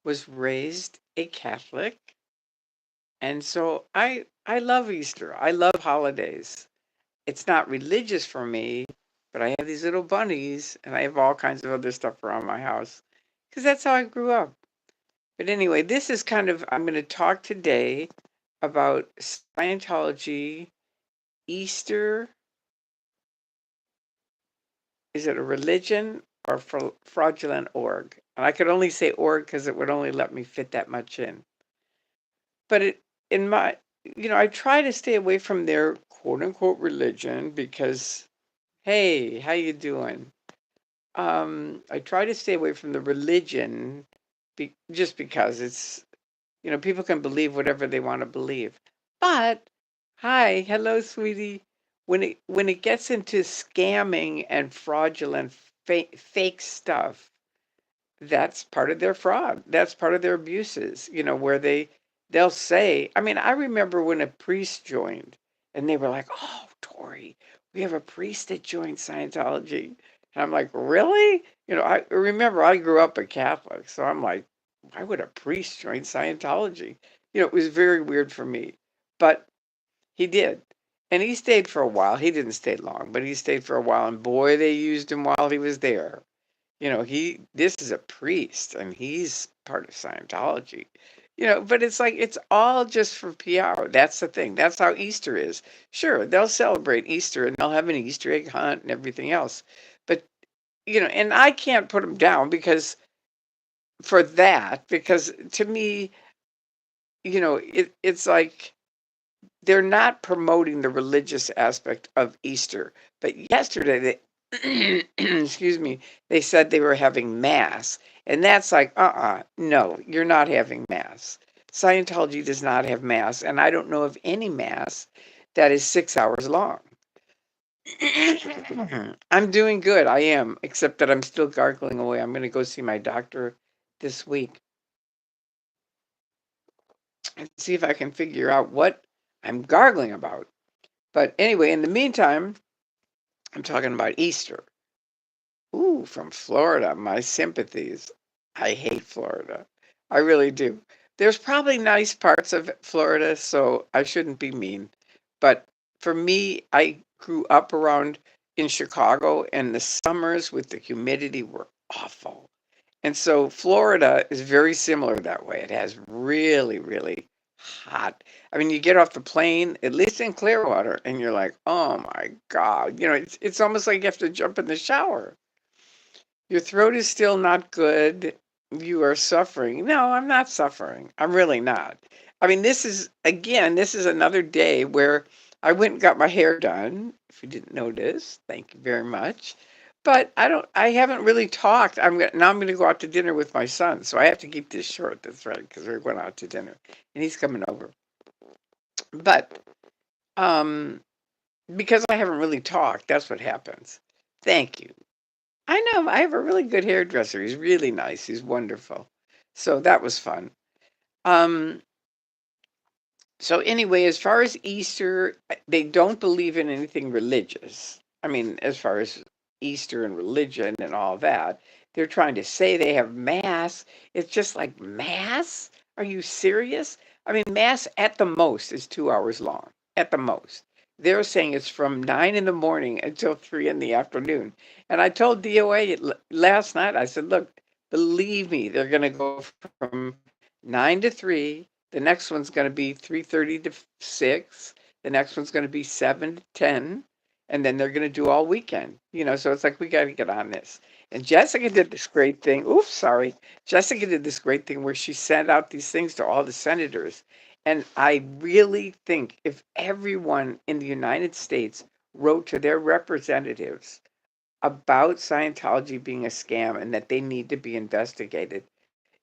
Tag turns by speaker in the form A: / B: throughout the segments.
A: was raised a Catholic, and so I love Easter. I love holidays. It's not religious for me, but I have these little bunnies, and I have all kinds of other stuff around my house because that's how I grew up. But anyway, this is kind of, I'm going to talk today about Scientology, Easter. Is it a religion or fraudulent org? And I could only say org because it would only let me fit that much in. But in my, I try to stay away from their quote unquote religion because, hey, how you doing? I try to stay away from the religion just because it's, people can believe whatever they want to believe. But, hi, hello, sweetie. When it gets into scamming and fraudulent fake stuff, that's part of their fraud. That's part of their abuses, where they'll say, I mean, I remember when a priest joined and they were like, "Oh, Tori, we have a priest that joined Scientology." And I'm like, "Really?" I remember I grew up a Catholic, so I'm like, why would a priest join Scientology? It was very weird for me. But he did. And he stayed for a while. He didn't stay long, but he stayed for a while, and boy, they used him while he was there. This is a priest and he's part of Scientology. But it's like it's all just for PR. That's the thing. That's how Easter is. Sure, they'll celebrate Easter and they'll have an Easter egg hunt and everything else. But and I can't put them down because to me, it's like they're not promoting the religious aspect of Easter. But yesterday, excuse me, they said they were having mass. And that's like, no, you're not having mass. Scientology does not have mass. And I don't know of any mass that is 6 hours long. I'm doing good. I am, except that I'm still gargling away. I'm going to go see my doctor this week and see if I can figure out what I'm gargling about. But anyway, in the meantime, I'm talking about Easter. Ooh, from Florida, my sympathies. I hate Florida. I really do. There's probably nice parts of Florida, so I shouldn't be mean. But for me, I grew up around in Chicago, and the summers with the humidity were awful. And so Florida is very similar that way. It has really, really hot. I mean, you get off the plane, at least in Clearwater, and you're like, oh my God. It's almost like you have to jump in the shower. Your throat is still not good. You are suffering. No, I'm not suffering. I'm really not. I mean, this is another day where I went and got my hair done. If you didn't notice, thank you very much. But I haven't really talked. Now I'm going to go out to dinner with my son. So I have to keep this short. That's right, because we're going out to dinner and he's coming over. But, um, because I haven't really talked, that's what happens. Thank you. I know, I have a really good hairdresser. He's really nice. He's wonderful. So that was fun. Um, so anyway, as far as Easter, they don't believe in anything religious. I mean, as far as Easter and religion and all that, they're trying to say they have mass. It's just like mass? Are you serious? I mean, mass at the most is 2 hours long. At the most. They're saying it's from 9 in the morning until 3 in the afternoon. And I told DOA last night, I said, look, believe me, they're going to go from 9 to 3. The next one's going to be 3:30 to 6. The next one's going to be 7 to 10. And then they're going to do all weekend. So it's like we got to get on this. And Jessica did this great thing. Oops, sorry. Jessica did this great thing where she sent out these things to all the senators. And I really think if everyone in the United States wrote to their representatives about Scientology being a scam and that they need to be investigated,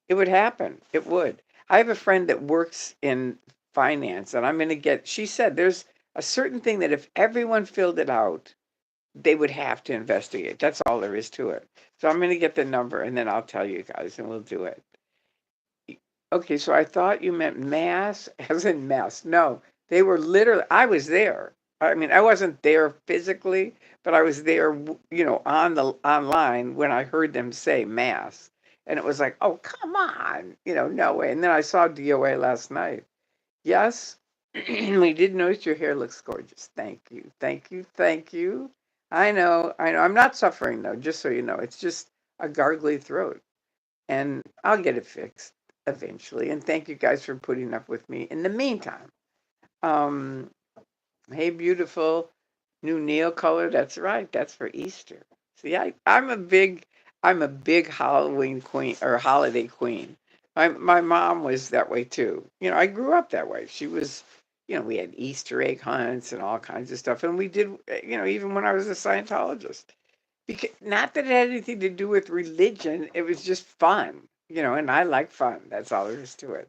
A: it would happen. It would. I have a friend that works in finance, and I'm going to she said there's a certain thing that if everyone filled it out, they would have to investigate. That's all there is to it. So I'm going to get the number and then I'll tell you guys and we'll do it. Okay, so I thought you meant mass as in mass. No, they were literally, I was there. I mean, I wasn't there physically, but I was there, on the online when I heard them say mass. And it was like, oh, come on, no way. And then I saw DOA last night. Yes, we did notice your hair looks gorgeous. Thank you, thank you, thank you. I know, I know. I'm not suffering though, just so you know. It's just a gargly throat, and I'll get it fixed eventually. And thank you guys for putting up with me in the meantime. Um, hey, beautiful new nail color. That's right. That's for Easter. See, I'm a big Halloween queen or holiday queen. My mom was that way too. I grew up that way. She was, we had Easter egg hunts and all kinds of stuff, and we did, even when I was a Scientologist. Because not that it had anything to do with religion, it was just fun, and I like fun. That's all there is to it.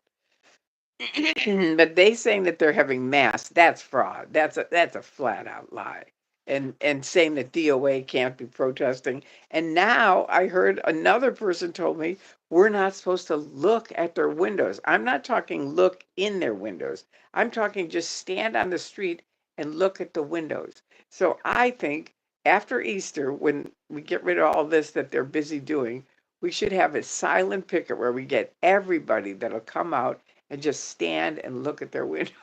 A: But they saying that they're having mass, that's fraud. That's a flat out lie. And saying that DOA can't be protesting. And now I heard another person told me we're not supposed to look at their windows. I'm not talking look in their windows. I'm talking just stand on the street and look at the windows. So I think after Easter, when we get rid of all this that they're busy doing, we should have a silent picket where we get everybody that'll come out and just stand and look at their window.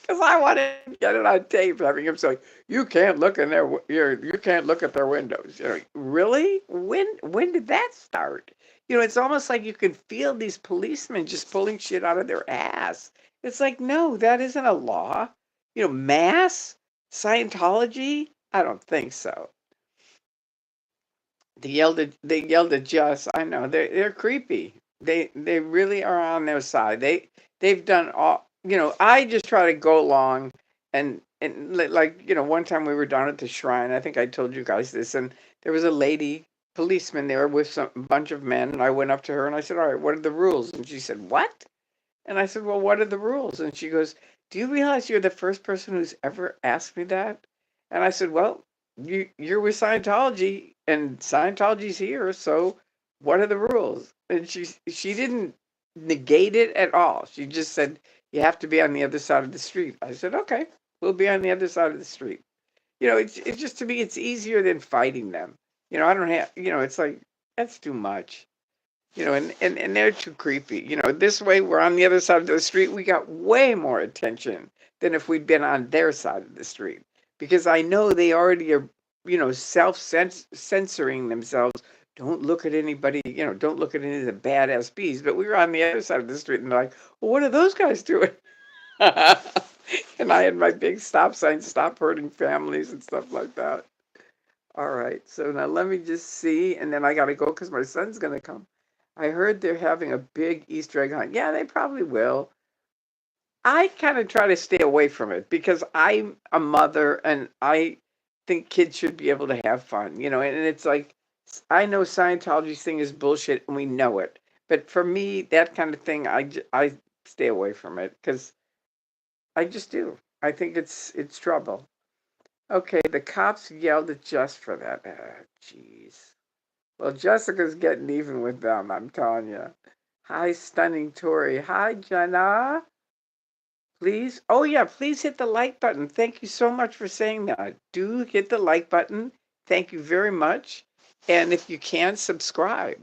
A: Because I want to get it on tape, having him say, "You can't look in you can't look at their windows." Really? When did that start? It's almost like you can feel these policemen just pulling shit out of their ass. It's like, no, that isn't a law. Mass Scientology? I don't think so. They yelled at Just. I know they're creepy. They really are on their side. They've done all. I just try to go along like one time we were down at the shrine. I think I told you guys this, and there was a lady policeman there with some bunch of men, and I went up to her and I said, "All right, what are the rules?" And she said, "What?" And I said, "Well, what are the rules?" And she goes, "Do you realize you're the first person who's ever asked me that?" And I said, "Well, you're with Scientology, and Scientology's here, so what are the rules?" And she didn't negate it at all. She just said, "You have to be on the other side of the street." I said, "Okay, we'll be on the other side of the street." It's just to me, it's easier than fighting them. I don't have, it's like that's too much. And they're too creepy. This way we're on the other side of the street. We got way more attention than if we'd been on their side of the street. Because I know they already are, self-censoring themselves. Don't look at anybody, don't look at any of the bad SBs. But we were on the other side of the street and they're like, well, what are those guys doing? And I had my big stop sign, stop hurting families and stuff like that. All right, so now let me just see, and then I got to go because my son's going to come. I heard they're having a big Easter egg hunt. Yeah, they probably will. I kind of try to stay away from it because I'm a mother and I think kids should be able to have fun, and it's like, I know Scientology's thing is bullshit and we know it. But for me, that kind of thing, I stay away from it because I just do. I think it's trouble. Okay, the cops yelled at Jess for that. Jeez. Well, Jessica's getting even with them, I'm telling you. Hi, stunning Tori. Hi, Jenna. Please. Oh, yeah, please hit the like button. Thank you so much for saying that. Do hit the like button. Thank you very much. And if you can, subscribe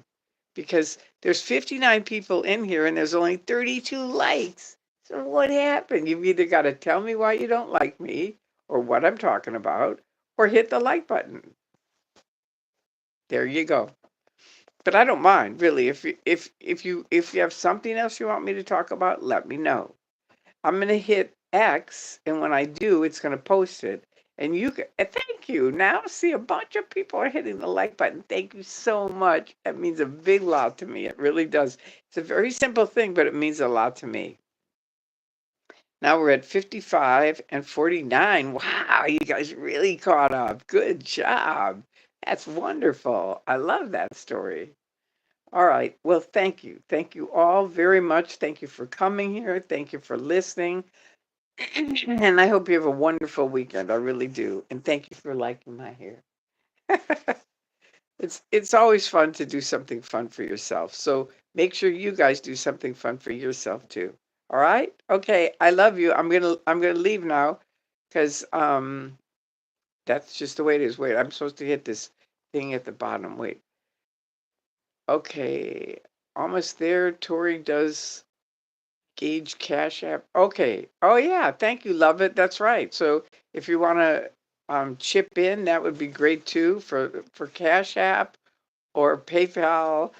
A: because there's 59 people in here and there's only 32 likes. So what happened? You've either got to tell me why you don't like me or what I'm talking about or hit the like button. There you go. But I don't mind really. If you have something else you want me to talk about, let me know. I'm gonna hit X, and when I do, it's gonna post it. And you can, thank you. Now see a bunch of people are hitting the like button. Thank you so much. That means a big lot to me. It really does. It's a very simple thing, but it means a lot to me. Now we're at 55 and 49. Wow, you guys really caught up. Good job. That's wonderful. I love that story. All right. Well, thank you. Thank you all very much. Thank you for coming here. Thank you for listening. And I hope you have a wonderful weekend. I really do. And thank you for liking my hair. It's always fun to do something fun for yourself. So make sure you guys do something fun for yourself too. All right? Okay. I love you. I'm gonna leave now because that's just the way it is. Wait, I'm supposed to hit this thing at the bottom. Wait. Okay, almost there. Tori does Gauge Cash App. Okay. Oh yeah, thank you, love it. That's right. So if you want to chip in, that would be great too for Cash App or PayPal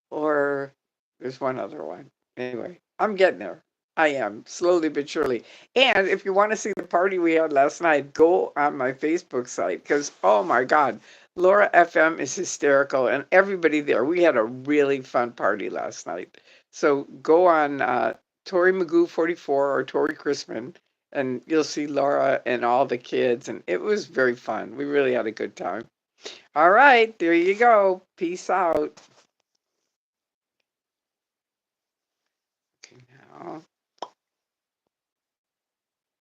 A: or there's one other one. Anyway, I'm getting there. I am slowly but surely. And if you want to see the party we had last night, go on my Facebook site because oh my God, Laura FM is hysterical and everybody there. We had a really fun party last night. So go on Tori Magoo 44 or Tory Chrisman and you'll see Laura and all the kids and it was very fun. We really had a good time. All right, there you go. Peace out. Okay, now.